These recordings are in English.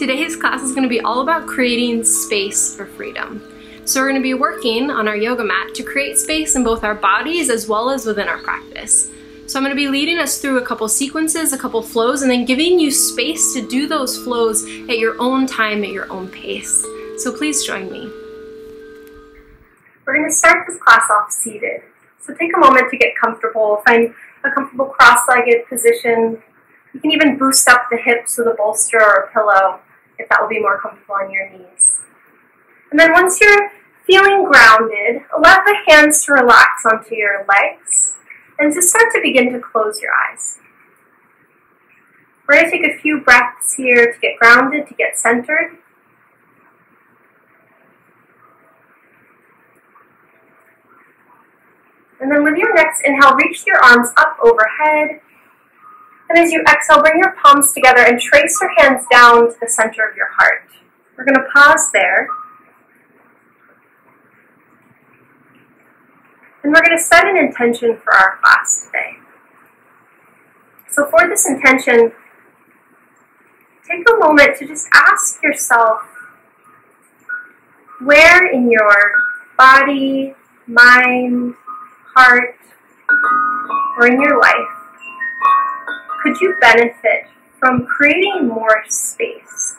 Today's class is going to be all about creating space for freedom. So we're going to be working on our yoga mat to create space in both our bodies as well as within our practice. So I'm going to be leading us through a couple sequences, a couple flows, and then giving you space to do those flows at your own time, at your own pace. So please join me. We're going to start this class off seated. So take a moment to get comfortable. Find a comfortable cross-legged position. You can even boost up the hips with a bolster or a pillow if that will be more comfortable on your knees. And then once you're feeling grounded, allow the hands to relax onto your legs and just start to begin to close your eyes. We're going to take a few breaths here to get grounded, to get centered. And then with your next inhale, reach your arms up overhead. And as you exhale, bring your palms together and trace your hands down to the center of your heart. We're going to pause there. And we're going to set an intention for our class today. So for this intention, take a moment to just ask yourself, where in your body, mind, heart, or in your life could you benefit from creating more space?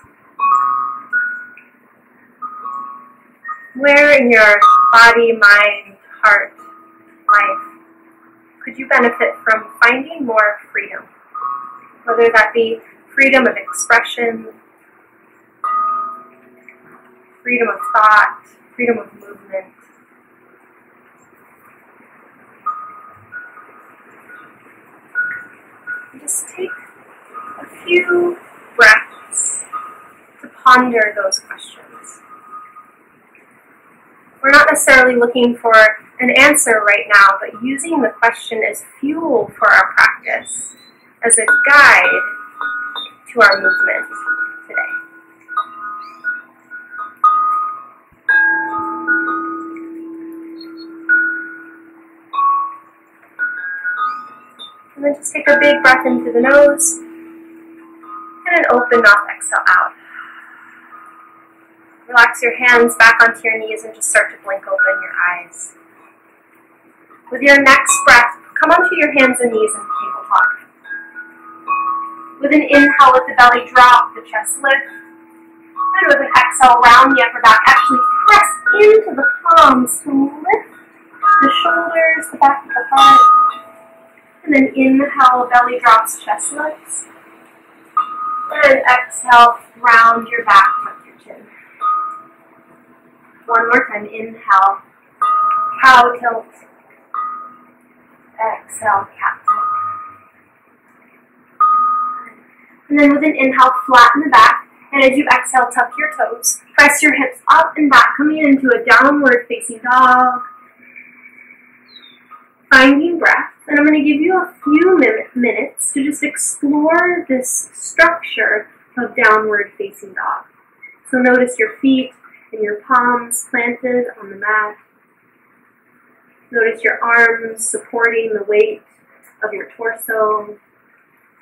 Where in your body, mind, heart, life could you benefit from finding more freedom? Whether that be freedom of expression, freedom of thought, freedom of movement. Just take a few breaths to ponder those questions. We're not necessarily looking for an answer right now, but using the question as fuel for our practice, as a guide to our movement today. And then just take a big breath into the nose, and an open mouth exhale out. Relax your hands back onto your knees and just start to blink open your eyes. With your next breath, come onto your hands and knees in tabletop. With an inhale, let the belly drop, the chest lift. And with an exhale, round the upper back. Actually press into the palms to lift the shoulders, the back of the heart. And then inhale, belly drops, chest lifts. And exhale, round your back, tuck your chin. One more time, inhale, cow tilt. Exhale, cat tilt. And then with an inhale, flatten the back. And as you exhale, tuck your toes. Press your hips up and back, coming into a downward facing dog. Finding breath. And I'm going to give you a few minutes to just explore this structure of downward facing dog. So notice your feet and your palms planted on the mat. Notice your arms supporting the weight of your torso,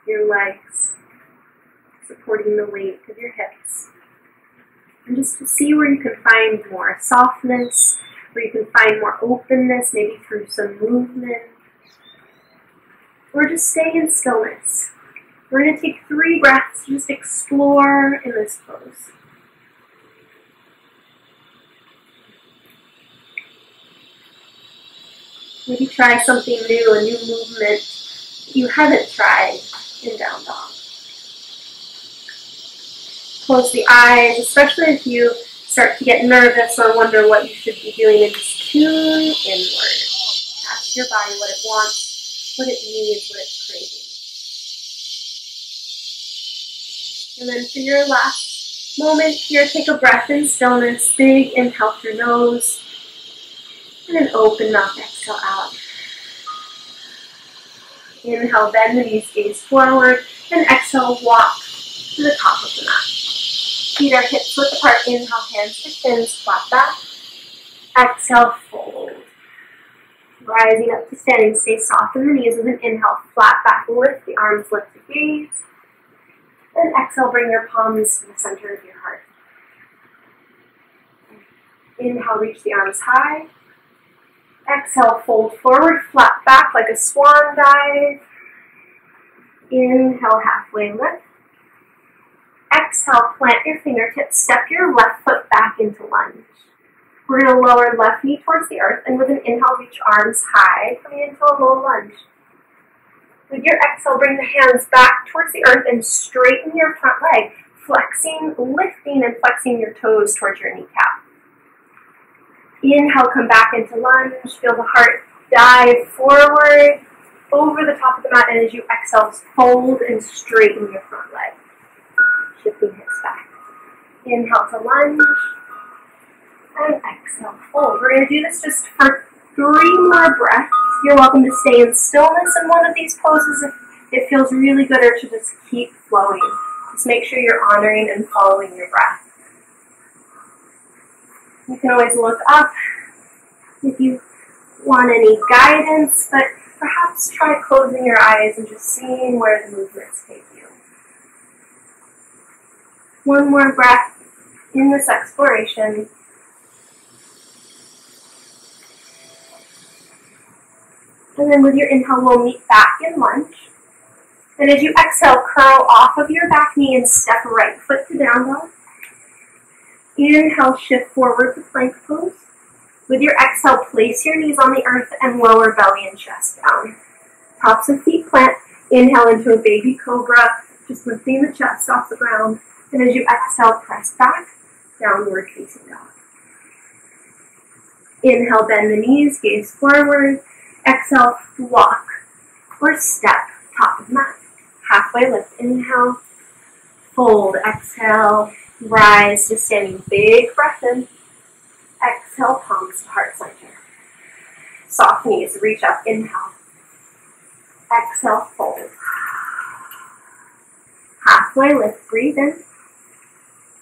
your legs, supporting the weight of your hips. And just to see where you can find more softness, where you can find more openness, maybe through some movement. Or just stay in stillness. We're going to take 3 breaths to just explore in this pose. Maybe try something new, a new movement you haven't tried in down dog. Close the eyes, especially if you start to get nervous or wonder what you should be doing, and just tune inward. Ask your body what it wants, what it needs, what it's craving. And then for your last moment here, take a breath in stillness. Big inhale through nose. And an open mouth exhale out. Inhale, bend the knees, gaze forward. And exhale, walk to the top of the mat. Feet are hips width apart. Inhale, hands to shins, flat back. Exhale, fold. Rising up to standing, stay soft in the knees with an inhale, flat back, lift the arms, lift the gaze. And exhale, bring your palms to the center of your heart. Inhale, reach the arms high. Exhale, fold forward, flat back like a swan dive. Inhale, halfway lift. Exhale, plant your fingertips, step your left foot back into lunge. We're going to lower left knee towards the earth, and with an inhale, reach arms high, coming into a low lunge. With your exhale, bring the hands back towards the earth and straighten your front leg, flexing, lifting, and flexing your toes towards your kneecap. Inhale, come back into lunge, feel the heart dive forward, over the top of the mat, and as you exhale, fold and straighten your front leg. Shifting hips back. Inhale to lunge, and exhale, fold. We're going to do this just for 3 more breaths. You're welcome to stay in stillness in one of these poses if it feels really good, or to just keep flowing. Just make sure you're honoring and following your breath. You can always look up if you want any guidance, but perhaps try closing your eyes and just seeing where the movements take you. One more breath in this exploration. And then with your inhale, we'll meet back in lunge. And as you exhale, curl off of your back knee and step right foot to down dog. Inhale, shift forward to plank pose. With your exhale, place your knees on the earth and lower belly and chest down. Tops of feet plant. Inhale into a baby cobra, just lifting the chest off the ground. And as you exhale, press back, downward facing dog. Inhale, bend the knees, gaze forward. Exhale, walk or step, top of mat. Halfway lift, inhale, fold, exhale, rise to standing, big breath in. Exhale, palms to heart center. Soft knees, reach up, inhale. Exhale, fold. Halfway lift, breathe in.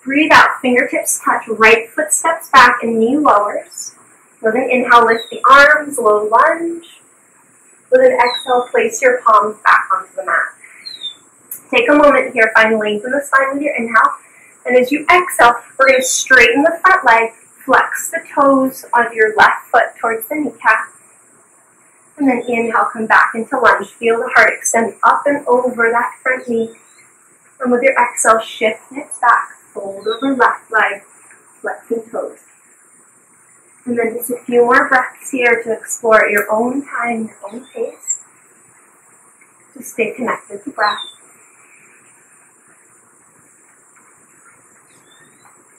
Breathe out, fingertips touch, right foot steps back and knee lowers. With an inhale, lift the arms, low lunge. With an exhale, place your palms back onto the mat. Take a moment here, find length in the spine with your inhale. And as you exhale, we're going to straighten the front leg, flex the toes of your left foot towards the kneecap. And then inhale, come back into lunge. Feel the heart extend up and over that front knee. And with your exhale, shift hips back, fold over left leg, flexing toes. And then just a few more breaths here to explore at your own time, your own pace. Just stay connected to breath.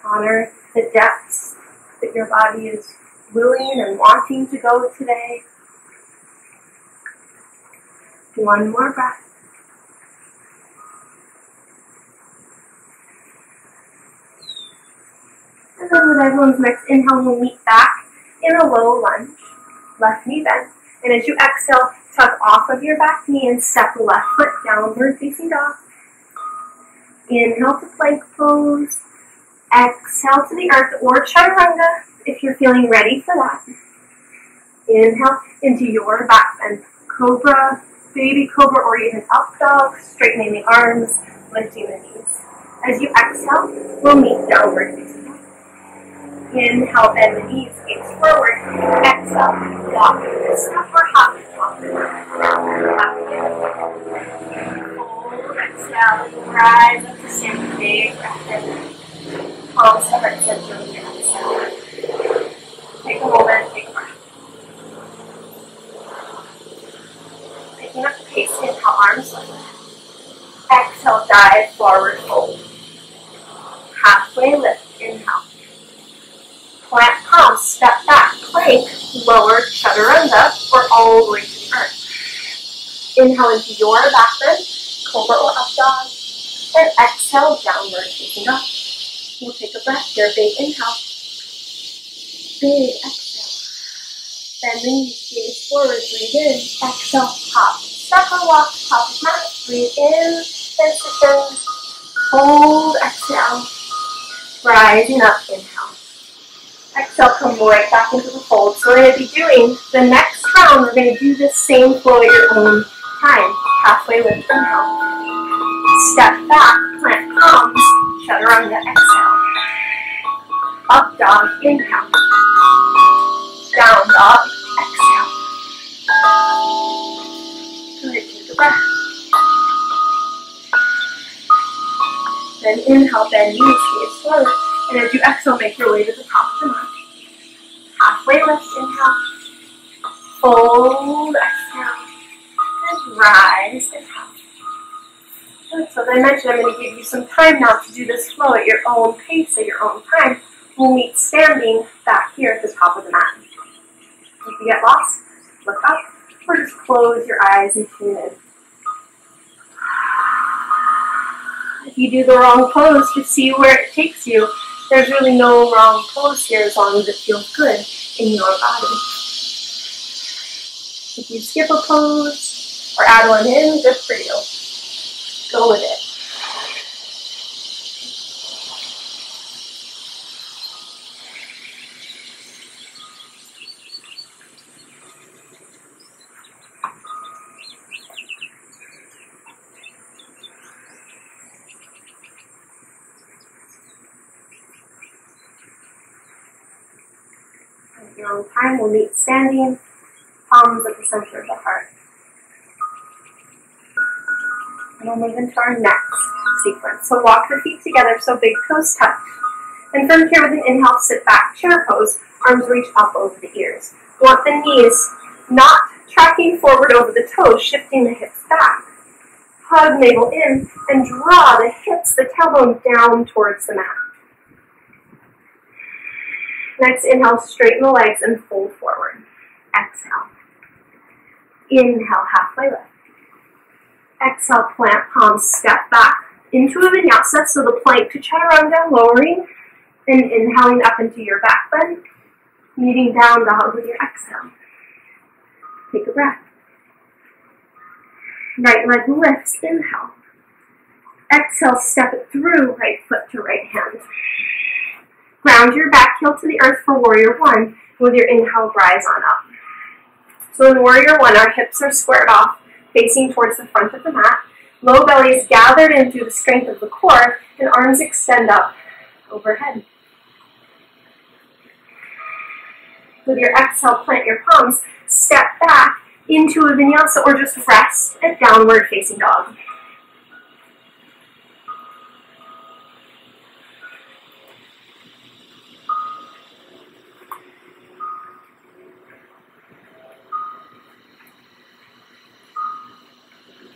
Honor the depths that your body is willing and wanting to go today. One more breath. And then with everyone's next inhale, we'll meet back in a low lunge. Left knee bent. And as you exhale, tuck off of your back knee and step left foot downward facing dog. Inhale to plank pose. Exhale to the earth or chaturanga if you're feeling ready for that. Inhale into your back bend. Cobra, baby cobra, or even up dog, straightening the arms, lifting the knees. As you exhale, we'll meet downward facing dog. Inhale, bend the knees, gaze forward. Exhale, walk, step or hop. Hold, exhale, rise up to stand, big breath in. Palms to heart center with your exhale. Take a moment, take a breath. Picking up the pace, inhale, arms lift. Exhale, dive, forward fold. Halfway lift, inhale. Plant palms, step back, plank, lower chaturanga, or all the way to the earth. Inhale into your back bend, cobra or up dog, and exhale, downward facing dog. We'll take a breath here, big inhale, big exhale. Bend the knees, gaze forward, breathe in, exhale, hop, step or walk, top of mat, breathe in, transition, hold, exhale, rising up, inhale. Exhale, come right back into the fold. So we're going to be doing the next round. We're going to do this same flow at your own time. Halfway lift, inhale. Step back, plant palms, chaturanga, exhale. Up dog, inhale. Down dog, exhale. Good, take a breath. Then inhale, bend knees, gaze forward. And as you exhale, make your way to the top of the mat. Halfway lift, inhale. Fold, exhale. And rise, inhale. Good. So as I mentioned, I'm going to give you some time now to do this flow at your own pace, at your own time. We'll meet standing back here at the top of the mat. If you get lost, look up, or just close your eyes and tune in. If you do the wrong pose, just see where it takes you. There's really no wrong pose here as long as it feels good in your body. If you skip a pose or add one in, good for you. Go with it. At your own time, we'll meet standing, palms at the center of the heart. And we'll move into our next sequence. So walk the feet together so big toes touch. And from here with an inhale, sit back, chair pose, arms reach up over the ears. We want the knees not tracking forward over the toes, shifting the hips back. Hug navel in and draw the hips, the tailbone down towards the mat. Next, inhale, straighten the legs and fold forward. Exhale. Inhale, halfway lift. Exhale, plant palms, step back into a vinyasa, so the plank to chaturanga, lowering and inhaling up into your back bend, meeting down dog with your exhale. Take a breath. Right leg lifts, inhale. Exhale, step it through, right foot to right hand. Ground your back heel to the earth for warrior one. With your inhale, rise on up. So in warrior one, our hips are squared off, facing towards the front of the mat. Low belly is gathered in through the strength of the core, and arms extend up overhead. With your exhale, plant your palms, step back into a vinyasa or just rest at downward facing dog.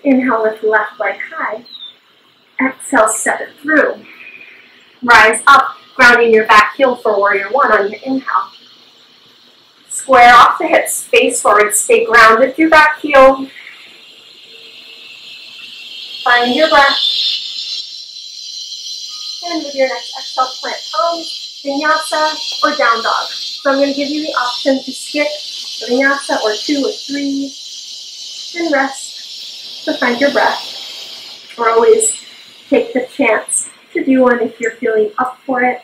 Inhale, lift left leg high. Exhale, step it through. Rise up, grounding your back heel for warrior one on your inhale. Square off the hips, face forward, stay grounded through back heel. Find your breath. And with your next exhale, plant palms, vinyasa, or down dog. So I'm going to give you the option to skip vinyasa or 2 or 3, and rest to find your breath. Or always take the chance to do one if you're feeling up for it.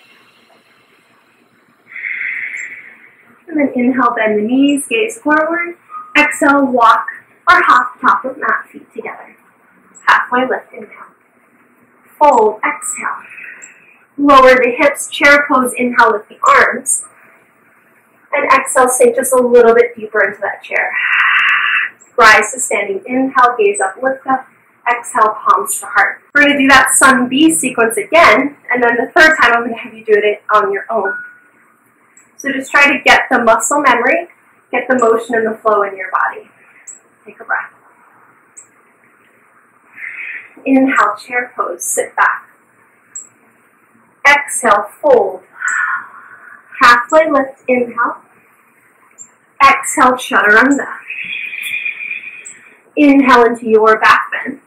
And then inhale, bend the knees, gaze forward. Exhale, walk or hop top of mat, feet together. Halfway lift, inhale. Fold, exhale. Lower the hips, chair pose, inhale, lift the arms. And exhale, sink just a little bit deeper into that chair. Rise to standing, inhale, gaze up, lift up. Exhale, palms to heart. We're going to do that sun B sequence again, and then the third time I'm going to have you do it on your own. So just try to get the muscle memory, get the motion and the flow in your body. Take a breath. Inhale, chair pose, sit back. Exhale, fold. Halfway lift, inhale. Exhale, chaturanga. Inhale into your back bend.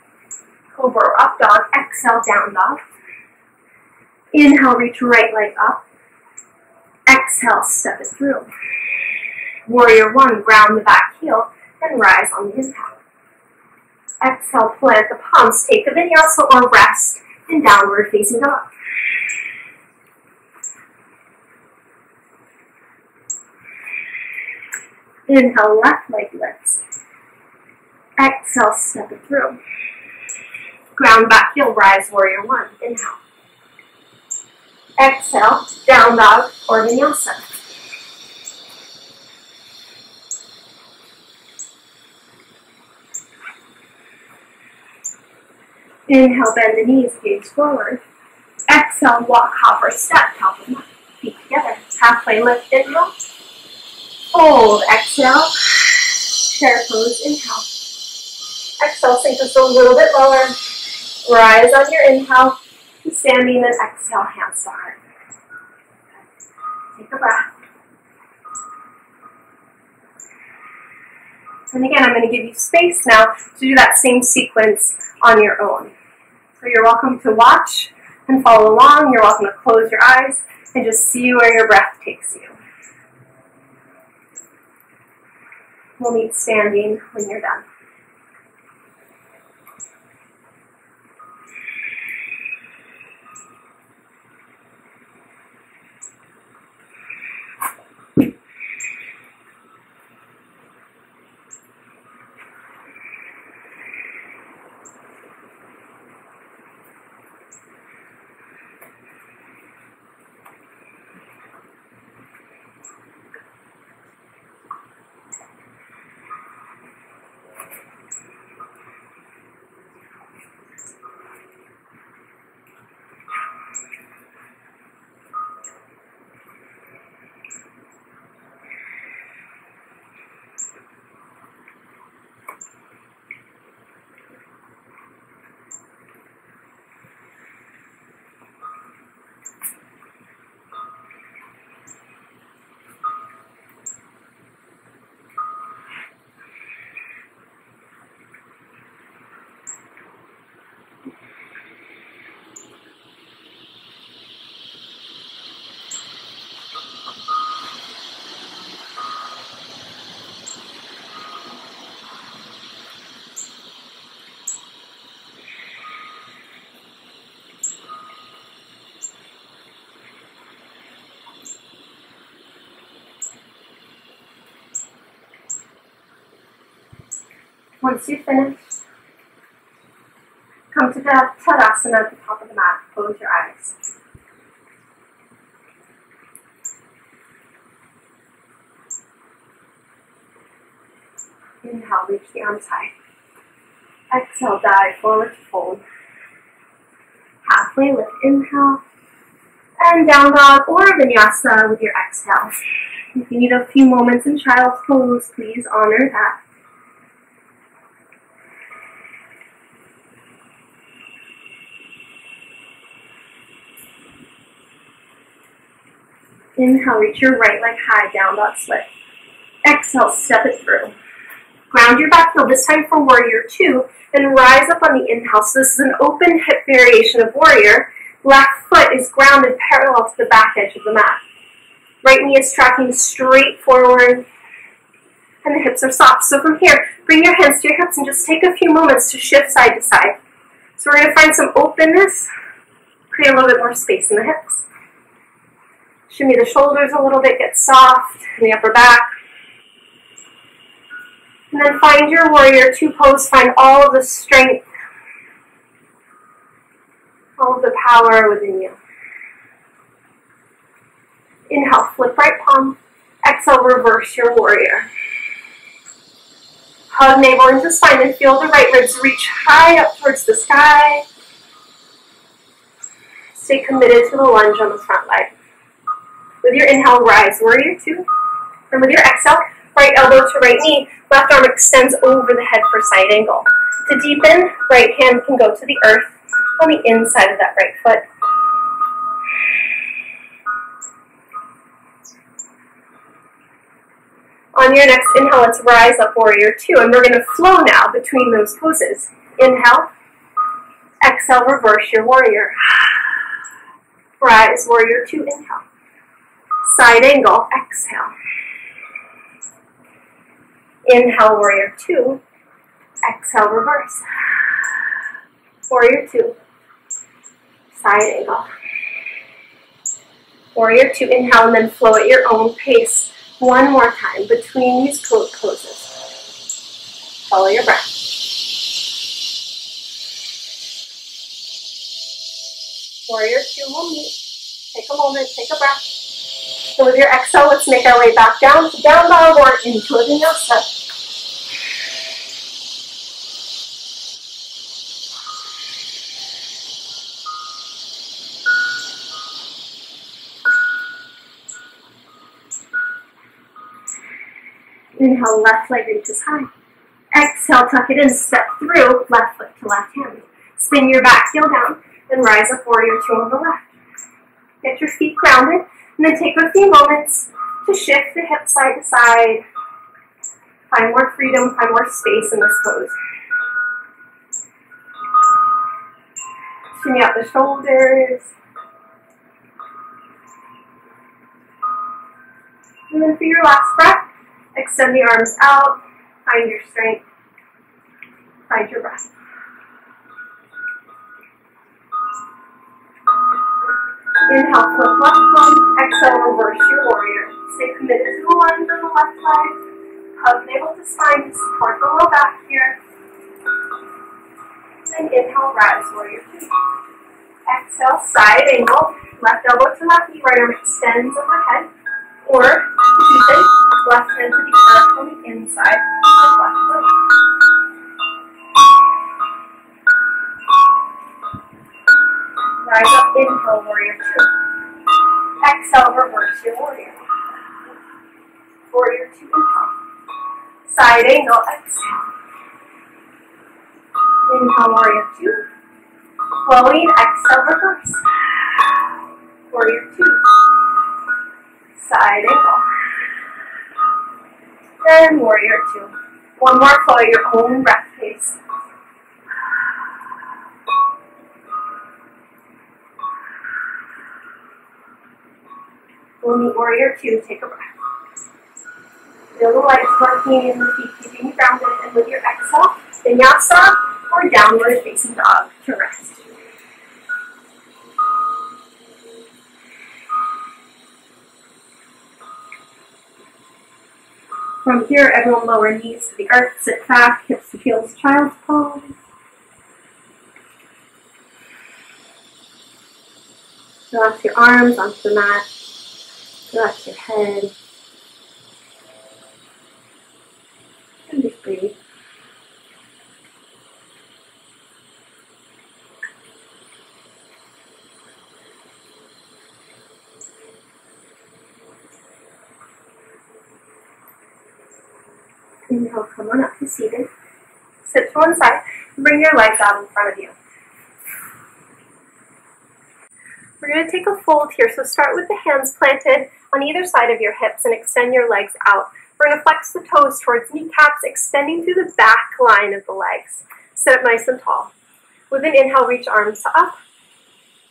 Cobra or up dog. Exhale, down dog. Inhale, reach right leg up. Exhale, step it through. Warrior one, ground the back heel and rise on the inhale. Exhale, plant the palms, take a vinyasa or rest in downward facing dog. Inhale, left leg lifts. Exhale, step it through. Ground back heel, rise, warrior one. Inhale. Exhale, down dog or vinyasa. Inhale, bend the knees, gaze forward. Exhale, walk, hop, or step, top of mat. Feet together. Halfway lift, inhale. Fold, exhale. Chair pose, inhale. Exhale, sink just a little bit lower. Rise on your inhale. Standing, then exhale, hands to heart. Take a breath. And again, I'm going to give you space now to do that same sequence on your own. So you're welcome to watch and follow along. You're welcome to close your eyes and just see where your breath takes you. We'll meet standing when you're done. Once you've finished, come to the Tadasana at the top of the mat. Close your eyes. Inhale, reach the arms high. Exhale, dive forward to fold. Halfway lift, inhale. And down dog or vinyasa with your exhale. If you need a few moments in child's pose, please honor that. Inhale, reach your right leg high, down dog split. Exhale, step it through. Ground your back heel, this time for warrior two, then rise up on the inhale. So this is an open hip variation of warrior. Left foot is grounded parallel to the back edge of the mat. Right knee is tracking straight forward, and the hips are soft. So from here, bring your hands to your hips and just take a few moments to shift side to side. So we're going to find some openness, create a little bit more space in the hips. Shimmy the shoulders a little bit, get soft in the upper back. And then find your warrior two pose, find all of the strength, all of the power within you. Inhale, flip right palm. Exhale, reverse your warrior. Hug navel into spine and feel the right ribs reach high up towards the sky. Stay committed to the lunge on the front leg. With your inhale, rise, warrior two. And with your exhale, right elbow to right knee, left arm extends over the head for side angle. To deepen, right hand can go to the earth on the inside of that right foot. On your next inhale, let's rise up, warrior two, and we're going to flow now between those poses. Inhale, exhale, reverse your warrior. Rise, warrior two, inhale. Side angle, exhale. Inhale, warrior two. Exhale, reverse. Warrior two. Side angle. Warrior two, inhale, and then flow at your own pace. One more time between these poses. Follow your breath. Warrior two will meet. Take a moment, take a breath. So with your exhale, let's make our way back down to down dog or into a vinyasa. Inhale, left leg reaches high. Exhale, tuck it in, step through, left foot to left hand. Spin your back heel down and rise up warrior two on the left. Get your feet grounded and then take a few moments to shift the hips side to side. Find more freedom, find more space in this pose. Shimmy out the shoulders. And then for your last breath, extend the arms out, find your strength, find your breath. Inhale, flip left thumb, exhale, reverse your warrior. Stay committed to the lunge on the left side. Hug navel to spine to support the low back here. And inhale, rise, warrior two. Exhale, side angle, left elbow to left knee, right arm extends overhead. Or keep it, left hand to the earth on the inside of left foot. Rise up, inhale, warrior two. Exhale, reverse your warrior. Warrior two, inhale. Side angle, exhale. Inhale, warrior two. Flowing, exhale, reverse. Warrior two. Side angle. And warrior two. One more flow at your own breath pace. We'll meet warrior two. Take a breath. Feel the legs working and the feet keeping you grounded. And with your exhale, vinyasa or downward facing dog to rest. From here, everyone lower knees to the earth, sit back, hips to heels, child's pose. Relax your arms onto the mat. Relax your head. And just breathe. Inhale, come on up to seated. Sit to one side and bring your legs out in front of you. We're going to take a fold here, so start with the hands planted on either side of your hips and extend your legs out. We're going to flex the toes towards kneecaps, extending through the back line of the legs. Sit up nice and tall. With an inhale, reach arms up.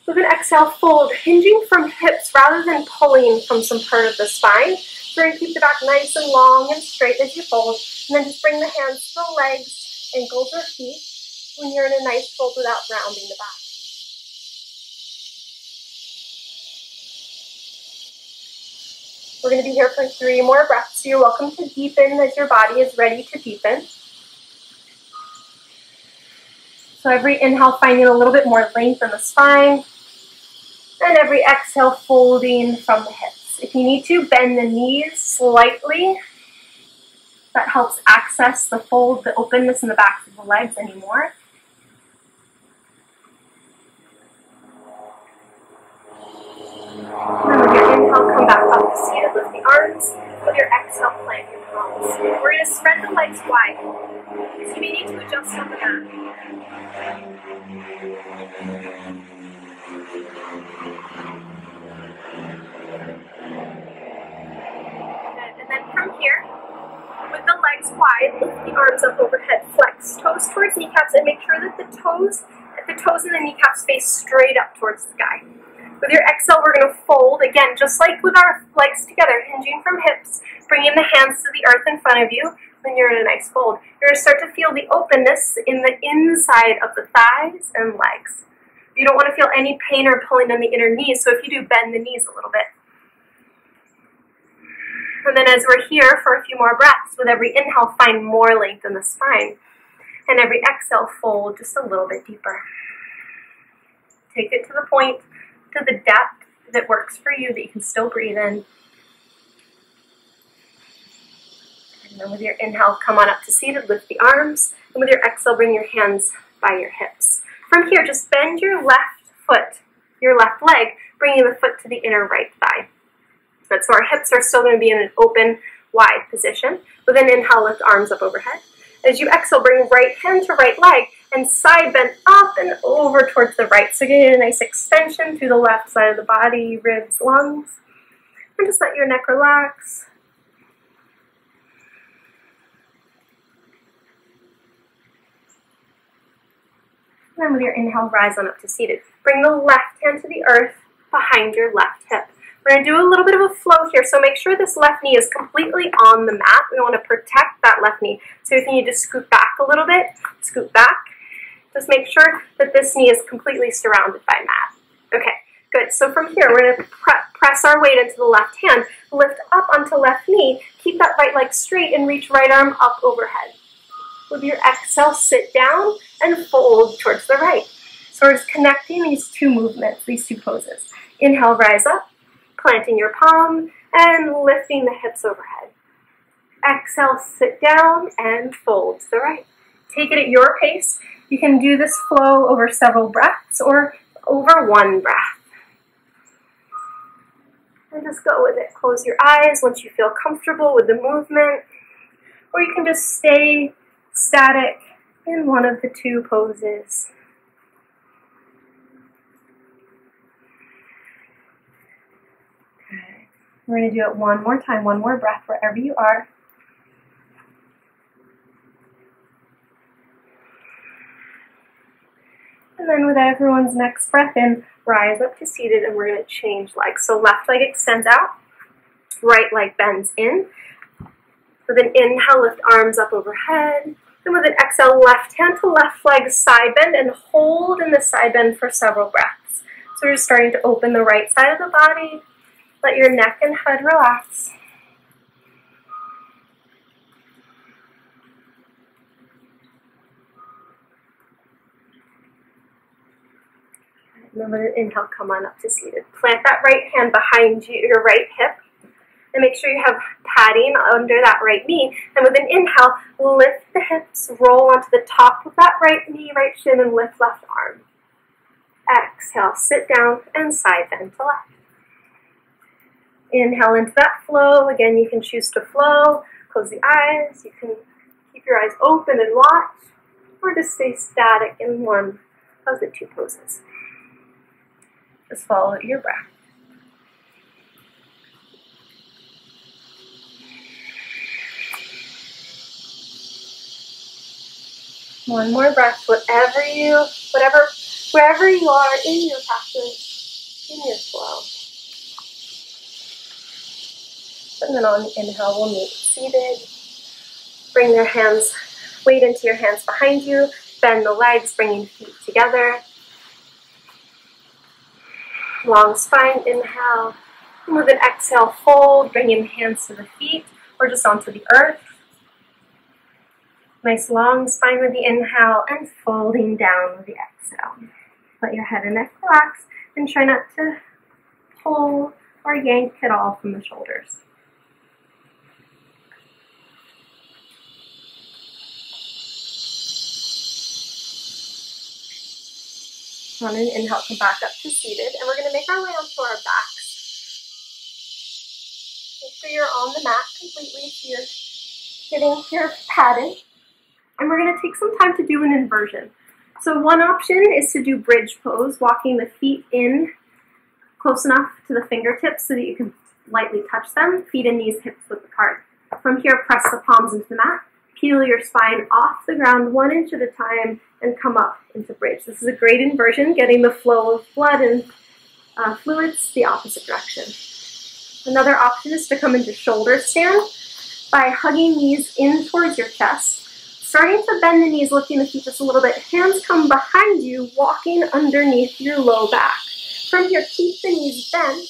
With an exhale, fold, hinging from hips rather than pulling from some part of the spine. We're going to keep the back nice and long and straight as you fold, and then just bring the hands to the legs, ankles or feet, when you're in a nice fold without rounding the back. We're going to be here for 3 more breaths, so you're welcome to deepen as your body is ready to deepen. So every inhale, finding a little bit more length in the spine, and every exhale, folding from the hips. If you need to, bend the knees slightly. That helps access the fold, the openness in the backs of the legs anymore. And with your inhale, come back up to seated, lift the arms. With your exhale, plant your palms. We're going to spread the legs wide. So you may need to adjust on the mat. And then from here, with the legs wide, lift the arms up overhead, flex toes towards kneecaps, and make sure that the toes and the kneecaps face straight up towards the sky. With your exhale, we're going to fold, again, just like with our legs together, hinging from hips, bringing the hands to the earth in front of you when you're in a nice fold. You're going to start to feel the openness in the inside of the thighs and legs. You don't want to feel any pain or pulling on the inner knees, so if you do, bend the knees a little bit. And then as we're here for a few more breaths, with every inhale, find more length in the spine. And every exhale, fold just a little bit deeper. Take it to the point, to the depth that works for you, that you can still breathe in. And then with your inhale, come on up to seated, lift the arms. And with your exhale, bring your hands by your hips. From here, just bend your left foot, your left leg, bringing the foot to the inner right thigh. Good, so our hips are still going to be in an open, wide position. With an inhale, lift arms up overhead. As you exhale, bring right hand to right leg and side bend up and over towards the right. So getting a nice extension through the left side of the body, ribs, lungs. And just let your neck relax. And then with your inhale, rise on up to seated. Bring the left hand to the earth behind your left hip. We're going to do a little bit of a flow here, so make sure this left knee is completely on the mat. We want to protect that left knee. So if you need to scoot back a little bit, scoot back. Just make sure that this knee is completely surrounded by mat. Okay, good. So from here, we're going to press our weight into the left hand, lift up onto left knee, keep that right leg straight, and reach right arm up overhead. With your exhale, sit down and fold towards the right. So we're just connecting these two movements, these two poses. Inhale, rise up, planting your palm and lifting the hips overhead. Exhale, sit down and fold to the right. Take it at your pace. You can do this flow over several breaths or over one breath. And just go with it. Close your eyes once you feel comfortable with the movement, or you can just stay static in one of the two poses. Okay. We're going to do it one more time, one more breath wherever you are. And then with everyone's next breath in, rise up to seated, and we're going to change legs. So left leg extends out, right leg bends in. With an inhale, lift arms up overhead. And with an exhale, left hand to left leg side bend, and hold in the side bend for several breaths. So we're just starting to open the right side of the body. Let your neck and head relax. And then with an inhale, come on up to seated. Plant that right hand behind you, your right hip. And make sure you have padding under that right knee. And with an inhale, lift the hips, roll onto the top of that right knee, right shin, and lift left arm. Exhale, sit down and side bend to left. Inhale into that flow. Again, you can choose to flow. Close the eyes. You can keep your eyes open and watch, or just stay static in one of the two poses. Just follow your breath. One more breath, wherever you are in your practice, in your flow. And then on the inhale, we'll meet seated. Bring your hands, weight into your hands behind you. Bend the legs, bringing feet together. Long spine, inhale. And with an exhale, fold, bringing hands to the feet or just onto the earth. Nice long spine with the inhale and folding down with the exhale. Let your head and neck relax and try not to pull or yank at all from the shoulders. On an inhale, come back up to seated, and we're going to make our way onto our backs. Make sure you're on the mat completely, so you're getting your padding. And we're going to take some time to do an inversion. So one option is to do bridge pose, walking the feet in close enough to the fingertips so that you can lightly touch them, feet and knees hips width apart. From here, press the palms into the mat, peel your spine off the ground 1 inch at a time, and come up into bridge. This is a great inversion, getting the flow of blood and fluids the opposite direction. Another option is to come into shoulder stand by hugging knees in towards your chest. Starting to bend the knees, lifting the feet just a little bit. Hands come behind you, walking underneath your low back. From here, keep the knees bent,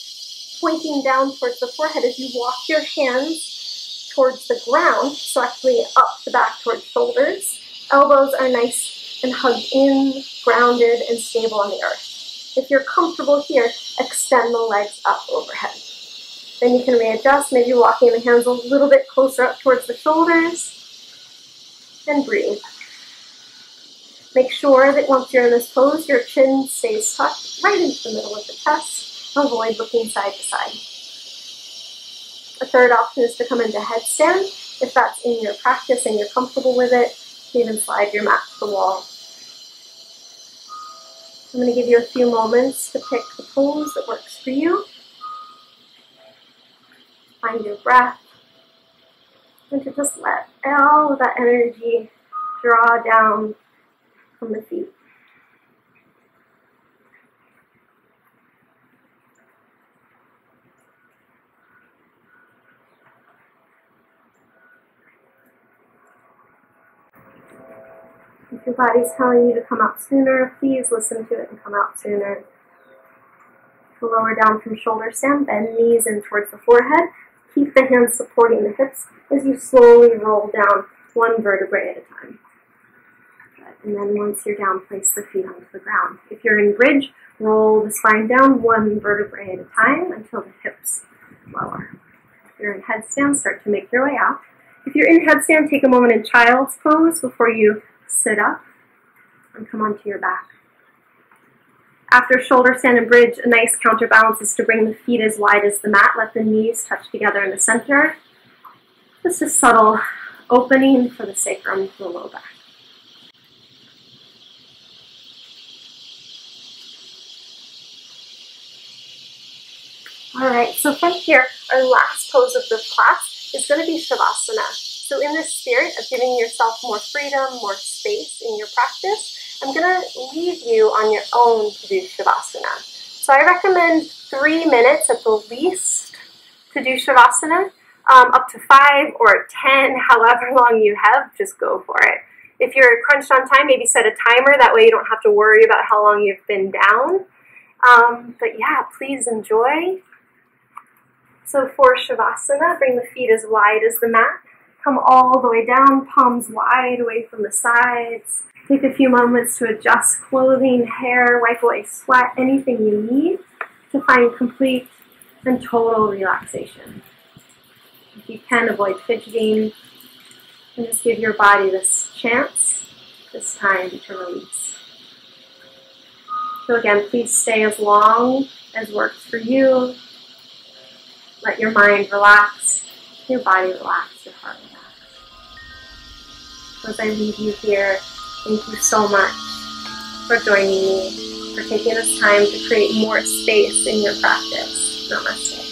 pointing down towards the forehead as you walk your hands towards the ground, so actually up the back towards shoulders. Elbows are nice and hugged in, grounded and stable on the earth. If you're comfortable here, extend the legs up overhead. Then you can readjust, maybe walking the hands a little bit closer up towards the shoulders, and breathe. Make sure that once you're in this pose, your chin stays tucked right into the middle of the chest. Avoid looking side to side. A third option is to come into headstand. If that's in your practice and you're comfortable with it, you can even slide your mat to the wall. I'm going to give you a few moments to pick the pose that works for you. Find your breath. And to just let all of that energy draw down from the feet. If your body's telling you to come out sooner, please listen to it and come out sooner. To lower down from shoulder stand, bend knees in towards the forehead. Keep the hands supporting the hips as you slowly roll down one vertebrae at a time. And then once you're down, place the feet onto the ground. If you're in bridge, roll the spine down one vertebrae at a time until the hips lower. If you're in headstand, start to make your way out. If you're in headstand, take a moment in child's pose before you sit up and come onto your back. After shoulder stand and bridge, a nice counterbalance is to bring the feet as wide as the mat. Let the knees touch together in the center. Just a subtle opening for the sacrum to the low back. All right, so from here, our last pose of the class is going to be Shavasana. So in this spirit of giving yourself more freedom, more space in your practice, I'm going to leave you on your own to do Shavasana. So I recommend 3 minutes at the least to do Shavasana, up to 5 or 10, however long you have, just go for it. If you're crunched on time, maybe set a timer, that way you don't have to worry about how long you've been down. But yeah, please enjoy. So for Shavasana, bring the feet as wide as the mat. Come all the way down, palms wide away from the sides. Take a few moments to adjust clothing, hair, wipe away sweat, anything you need to find complete and total relaxation. If you can, avoid fidgeting and just give your body this chance, this time to release. So again, please stay as long as works for you. Let your mind relax, your body relax, your heart relax. So as I leave you here, thank you so much for joining me, for taking this time to create more space in your practice. Namaste.